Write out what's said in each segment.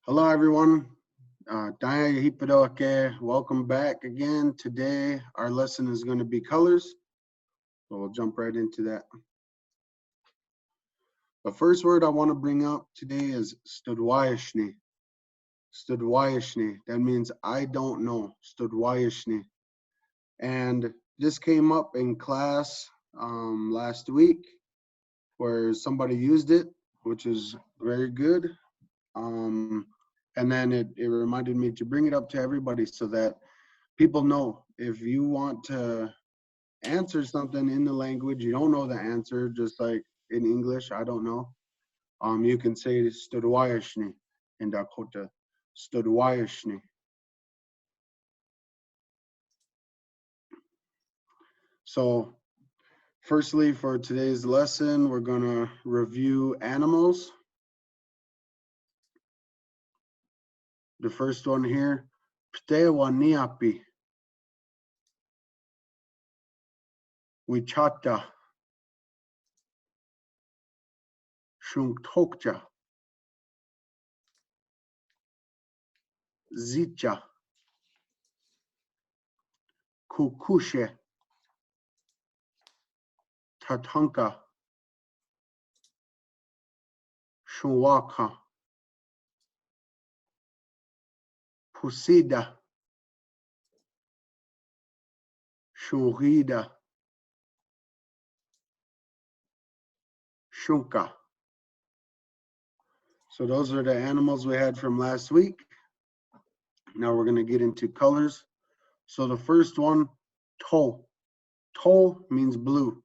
Hello, everyone. Welcome back again. Today, our lesson is going to be colors. So we'll jump right into that. The first word I want to bring up today is studwayashni. Studwayashni. That means I don't know. Studwayashni. And this came up in class last week where somebody used it, which is very good. And then it reminded me to bring it up to everybody so that people know if you want to answer something in the language, you don't know the answer, just like in English, I don't know. You can say studwayashni in Dakota. Studwayashni. So firstly, for today's lesson, we're gonna review animals. The first one here, ptewa niapi. Wichata. Shuntokja. Zicha. Kukushe. Tatanka. Shuwaka. Pusida. Shurida. Shunka. So those are the animals we had from last week. Now we're going to get into colors. So the first one, to. To means blue.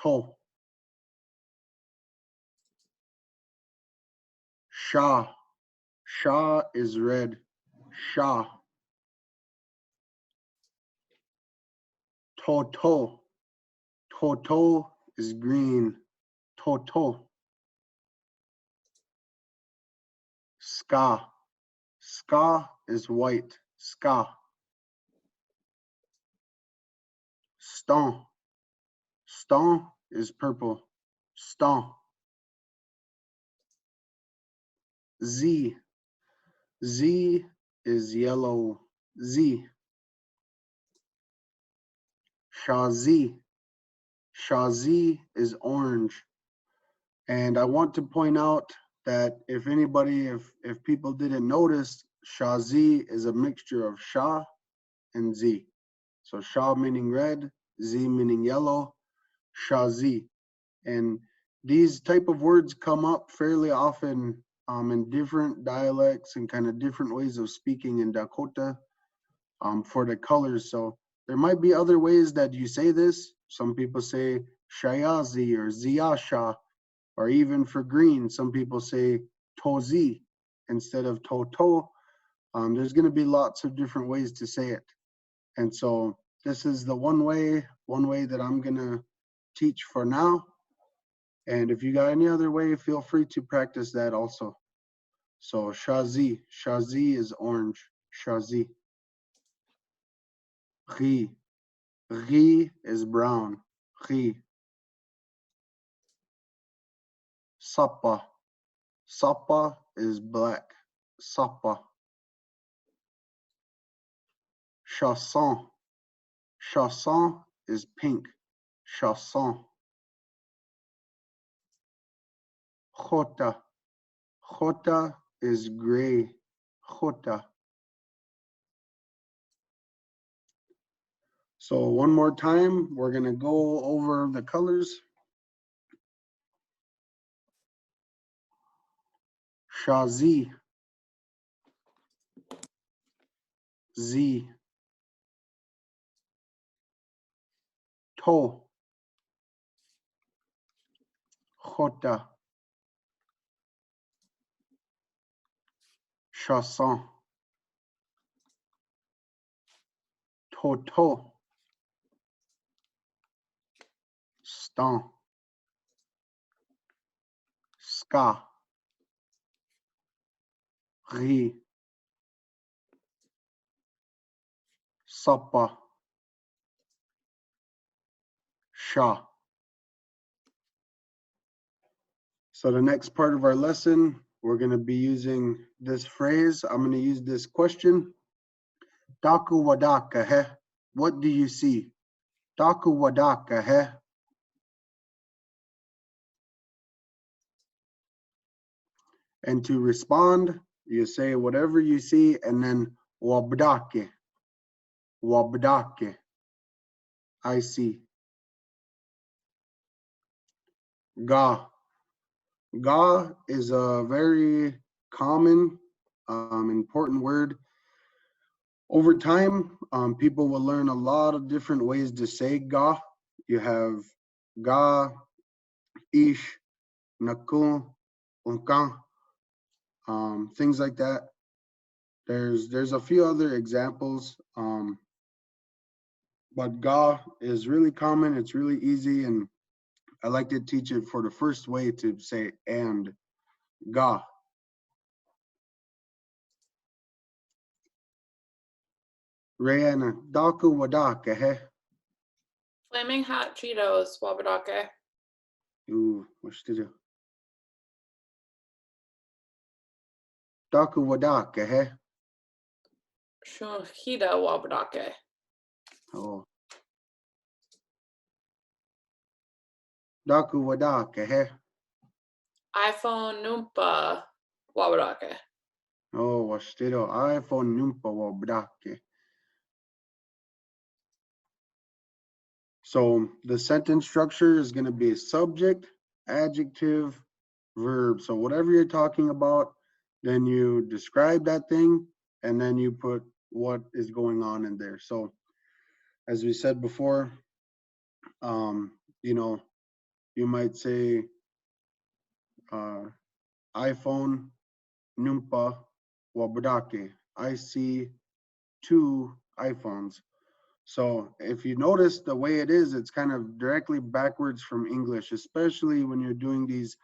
To. Sha. Sha is red. Sha. Toto. Toto is green. Toto. Ska. Ska is white. Ska. Ston. Ston is purple. Ston. Z. Z is yellow. Z. Shazi. Shazi is orange. And I want to point out that if people didn't notice, Shazi is a mixture of Sha and Z. So Sha meaning red, Z meaning yellow, Shazi. And these type of words come up fairly often in different dialects and kind of different ways of speaking in Dakota for the colors. So there might be other ways that you say this. Some people say Shayazi or Ziyasha, or even for green, some people say Tozi instead of Toto. There's going to be lots of different ways to say it. And so this is the one way that I'm going to teach for now. And if you got any other way, feel free to practice that also. So Shazi. Shazi is orange. Shazi. Ri. Ri is brown. Ri. Sapa. Sapa is black. Sapa. Chanson. Chanson is pink. Chanson. Jota. Jota is gray. Jota. So one more time, we're going to go over the colors. Shazi. Z. To. Jota. Chanson. Toto. Stan. Ska. Ri. Sapa. Sha. So the next part of our lesson, we're going to be using this phrase. I'm going to use this question. Daku wadaka he? What do you see? Daku wadaka he? And to respond, you say whatever you see and then wabdake. Wabdake. I see. Ga. Ga is a very common, important word. Over time, people will learn a lot of different ways to say ga. You have ga, ish, nakun, unkan, things like that. There's a few other examples, but ga is really common. It's really easy, and I like to teach it for the first way to say and ga. Rayana, daku wadaka he? Flaming hot Cheetos, wabadake. Ooh, what's to do? Daku wadaka he? Shunhida wabadake. Oh. Daku wadaka he? iPhone numpa wabadake. Oh, what's to do? iPhone numpa wadake. So the sentence structure is going to be subject, adjective, verb. So whatever you're talking about, then you describe that thing and then you put what is going on in there. So as we said before, you know, you might say iPhone numpa wabudake. I see 2 iPhones. So if you notice the way it is, it's kind of directly backwards from English, especially when you're doing these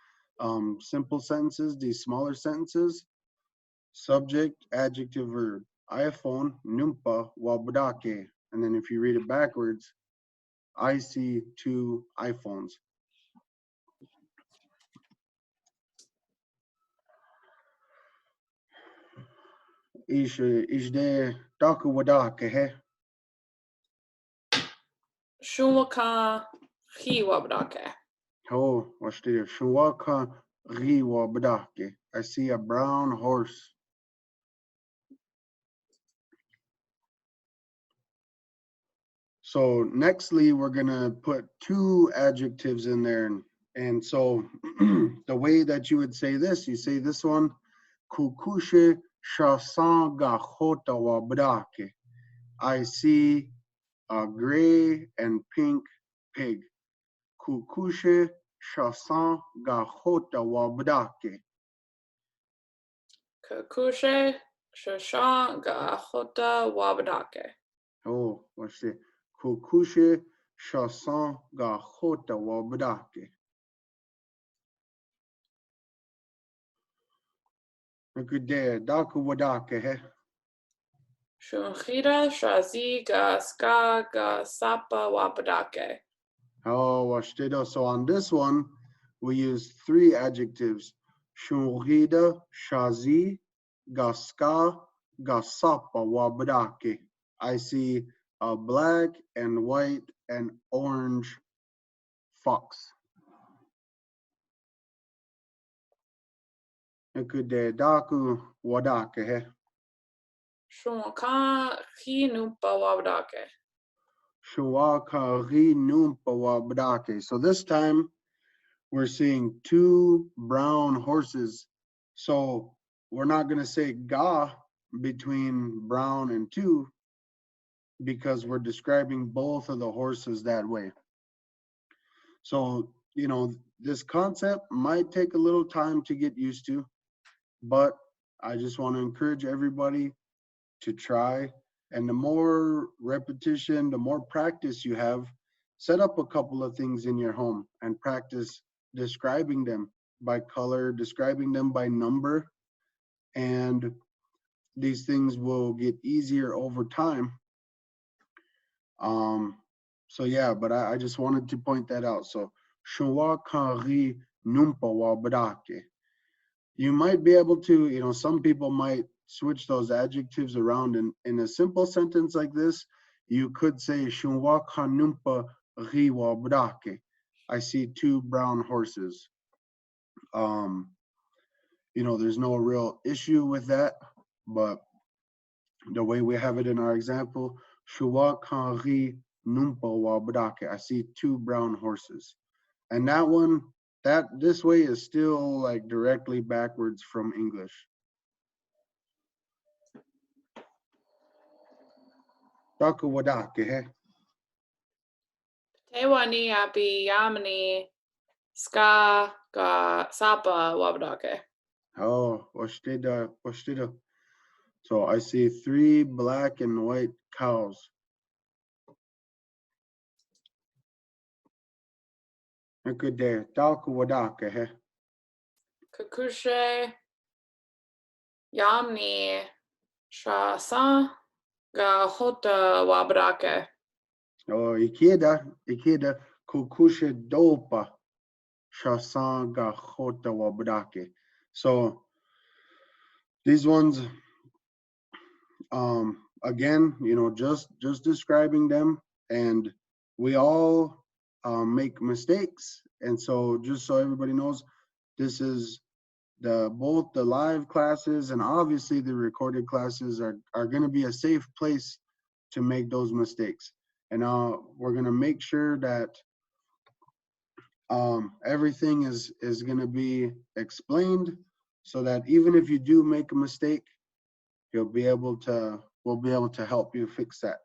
simple sentences, these smaller sentences. Subject, adjective, verb. iPhone, numpa, wabudake. And then if you read it backwards, I see 2 iPhones. Ishde daku wadake he? Shunwaka hi wabadake. Oh, what's there? Shuwaka ri wabudake. I see a brown horse. So nextly, we're gonna put 2 adjectives in there. And so the way that you would say this, you say this one, kukushe shasan gahota wa brake. I see a gray and pink pig. Kukushe shasan gahota wa brake. Kakushe shashan gahota wabadake. Oh, what's it? Kukushe shasan gahota wa brake. Good day, Daku Wadaka, he? Shunhida shazi ga ska ga sapa wabadake. Oh, Washtida. So on this one, we use 3 adjectives. Shunrida, Shazi, Gaska, Gasapa, Wabadake. I see a black and white and orange fox. Good day, Daku Wadaka, he? Shunwaka hi numpa wabadake. Shuwaka ri numpa wabadake. So this time we're seeing 2 brown horses. So we're not going to say ga between brown and 2 because we're describing both of the horses that way. So, this concept might take a little time to get used to, but I just want to encourage everybody to try. And the more repetition, the more practice you have, set up a couple of things in your home and practice describing them by color, describing them by number, and these things will get easier over time. So yeah, but I just wanted to point that out. So Shua Kari Numpa Wa Badake. you might be able to, some people might switch those adjectives around in a simple sentence like this. You could say, Shunwa kanumpa riwa brake. I see two brown horses. Um, there's no real issue with that, but the way we have it in our example, Shunwa kan ri numpa wa brake. I see two brown horses. And that one, this way is still like directly backwards from English. Daka wadake, he? Tewa ni api yamni ska ga sapa wabdake. Oh, washtida. So I see three black and white cows. Good day. Daka wadake, he? Kakushe yamni shasan ga hota wabdake. Oh, ikeda, kukushe dopa, shasanga hota wabdake. So these ones, again, just describing them, and we all make mistakes. And so just so everybody knows, this is both the live classes and obviously the recorded classes are going to be a safe place to make those mistakes. And we're going to make sure that everything is going to be explained, so that even if you do make a mistake, we'll be able to help you fix that.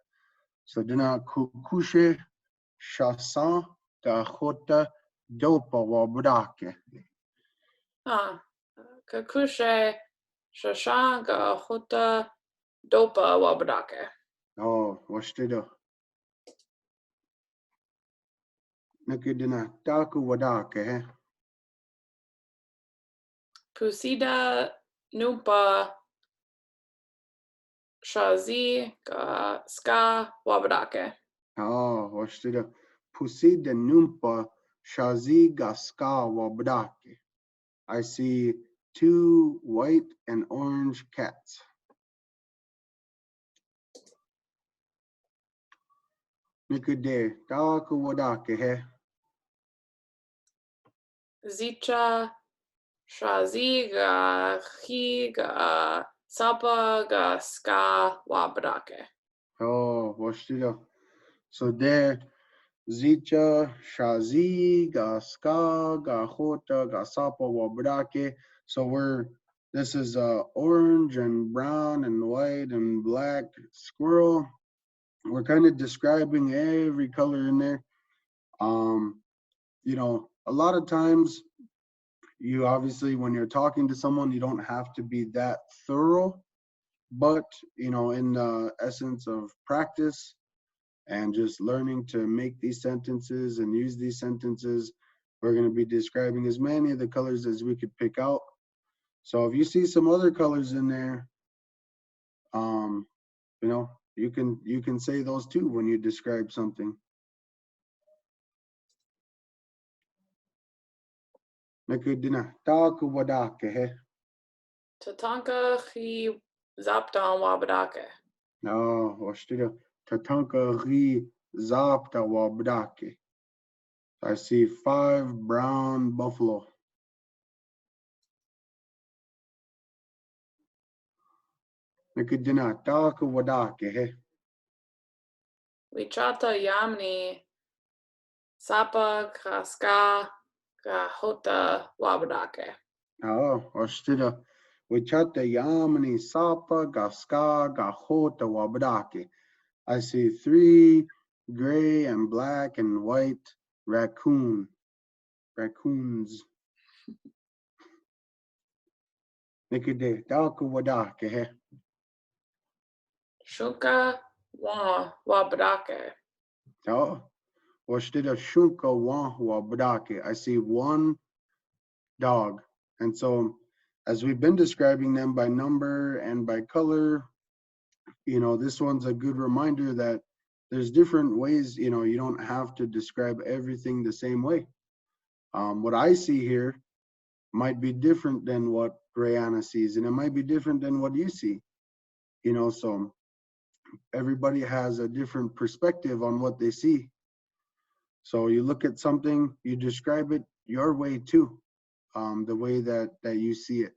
So dina kukushe shasan gahota dopa wabudake. Kakushe shasan ga hota dopa wabdake. Oh, washtida. Nakidina taku wadake, he? Pusida nupa shazi ga ska wabdake. Oh, washtida. Pusida numpa shazi gaska wabudake. I see two white and orange cats. Nikude taku wadake, he? Zicha shazi ga hi ga sapa ga ska wabdake. Oh, washtida. So there, Zicha, Shazi, Gaska, Gahota, Gasapa, Wabudake. So this is orange and brown and white and black squirrel. We're kind of describing every color in there. A lot of times, you obviously, when you're talking to someone, you don't have to be that thorough, but, in the essence of practice, and just learning to make these sentences and use these sentences, we're going to be describing as many of the colors as we could pick out. So if you see some other colors in there, you can say those too when you describe something. Nakudina taku wadake, he? Tatanka hi zaptan wabdake. No, washtida tatanka ri zapta wabdake. I see 5 brown buffalo. Nakudina taku wadake, he? Wichata yamni sapa kaska ga hota wabdake. Oh, washtida wichata yamani sapa gaska gahota wabdake. I see 3 gray and black and white raccoons. Nikide daku wadake, he? Shuka wabdake. Oh, washtida shunka wabdake. I see 1 dog. And so, as we've been describing them by number and by color, this one's a good reminder that there's different ways, you don't have to describe everything the same way. What I see here, might be different than what Brianna sees, and it might be different than what you see. So everybody has a different perspective on what they see. So you look at something, you describe it your way too, the way that you see it.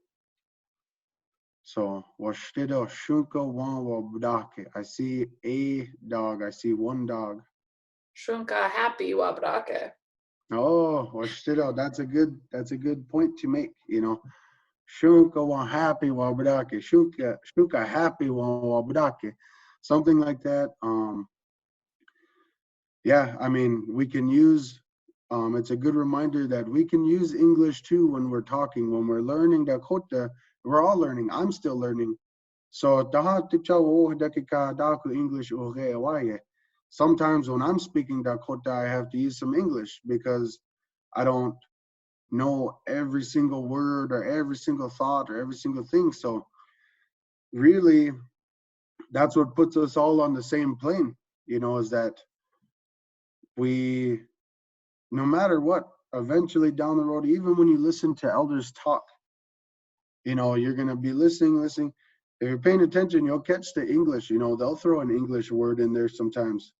So washtida shunka wan wabdake. I see a dog. I see one dog. Shunka happy wabdake. Oh, washtida. That's a good point to make. Shunka wan happy wabdake. Shunka happy wan wabdake. Something like that. Yeah, I mean, we can use, it's a good reminder that we can use English too when we're talking, when we're learning Dakota. We're all learning. I'm still learning. So, English. Sometimes when I'm speaking Dakota, I have to use some English because I don't know every single word or every single thought or every single thing. So, really, that's what puts us all on the same plane, is that we, no matter what, eventually down the road, even when you listen to elders talk, you're going to be listening. If you're paying attention, you'll catch the English. They'll throw an English word in there sometimes.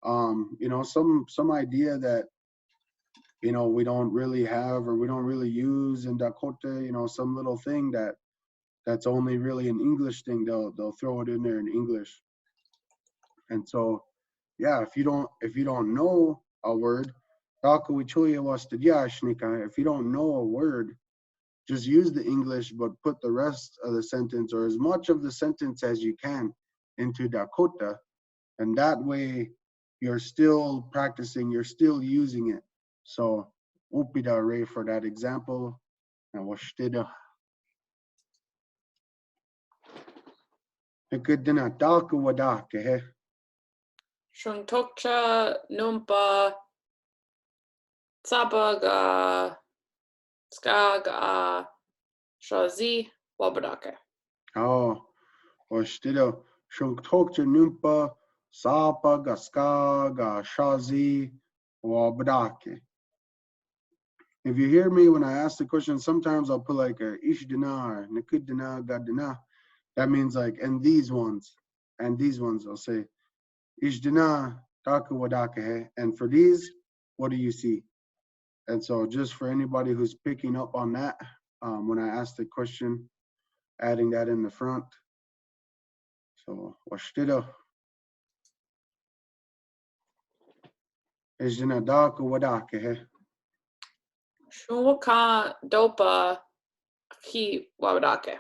Some idea that, we don't really have or we don't really use in Dakota, some little thing that's only really an English thing, they'll throw it in there in English. And so, yeah, if you don't know a word, if you don't know a word, just use the English, but put the rest of the sentence or as much of the sentence as you can into Dakota. And that way you're still practicing, you're still using it. So, upida ray for that example. And washtida. Ekudina dalku wadake he. Shuntokcha numpa tsabaga skaga shazi wabdake. Oh, washtida. Shuntokcha numpa sapa gaska ga shazi wabdake. If you hear me when I ask the question, sometimes I'll put like a ishdina or nikudina gadina. That means like, and these ones, I'll say, ishdina taka wadaka. And for these, what do you see? And so just for anybody who's picking up on that, when I ask the question, adding that in the front. So, washtida. Ishdina daka wadaka. Shunwaka dopa hi wabdake.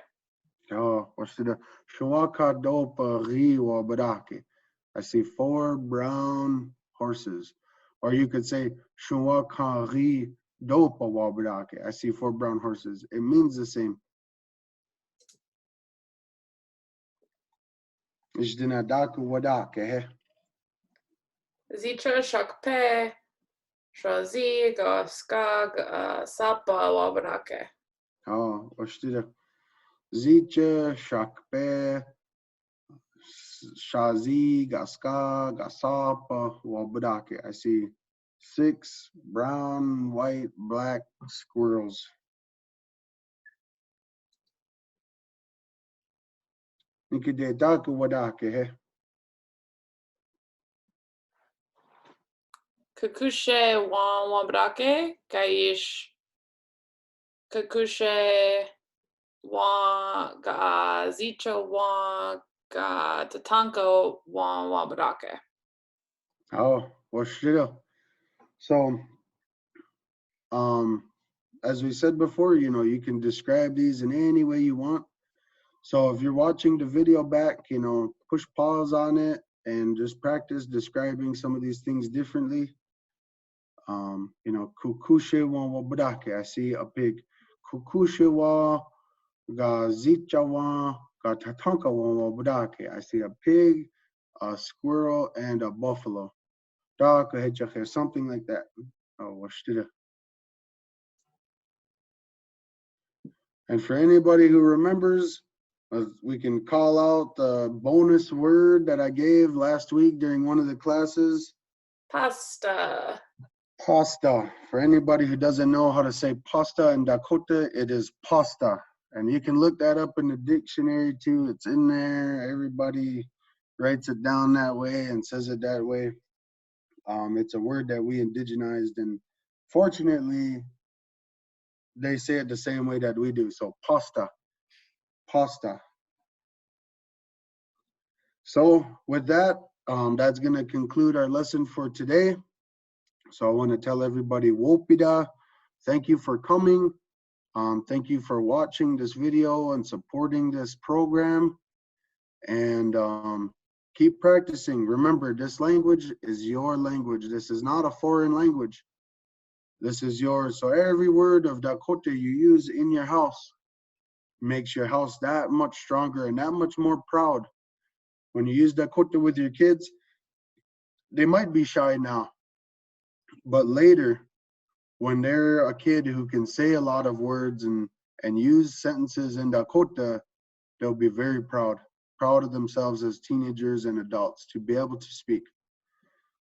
Oh, washtida. Shawaka dopa ri wabadake. I see 4 brown horses. Or you could say, Shuwakari dopa wabadake. I see 4 brown horses. It means the same. Ishdinadaku wadake. Zicha shakpe shazi ga skag sapa wabdake. Oh, washtida. Zicha shakpe shazi gaska gasapa wabadake. I see 6 brown, white, black squirrels. Nikidedaku wadake. Kakushe wan wabdake kaish kakushe wan ga zicha wan ga tatanko wan wabdake. Oh, washtida. So, as we said before, you can describe these in any way you want. So if you're watching the video back, push pause on it and just practice describing some of these things differently. Kukushe wa wabudake. I see a pig. Kukushe wa ga zicha wa ga tatanka wa wabudake. I see a pig, a squirrel, and a buffalo. Something like that. Oh, washtida. And for anybody who remembers, we can call out the bonus word that I gave last week during one of the classes. Pasta. Pasta. For anybody who doesn't know how to say pasta in Dakota, it is pasta. And you can look that up in the dictionary too. It's in there. Everybody writes it down that way and says it that way. It's a word that we indigenized, and fortunately, they say it the same way that we do. So pasta, pasta. So with that, that's gonna conclude our lesson for today. So I want to tell everybody, Wopida, thank you for coming. Thank you for watching this video and supporting this program. And keep practicing. Remember, this language is your language. This is not a foreign language. This is yours. So every word of Dakota you use in your house makes your house that much stronger and that much more proud. When you use Dakota with your kids, they might be shy now, but later, when they're a kid who can say a lot of words and use sentences in Dakota, they'll be very proud of themselves as teenagers and adults to be able to speak.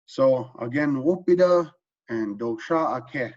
So again, Wopida and Doksha Ake.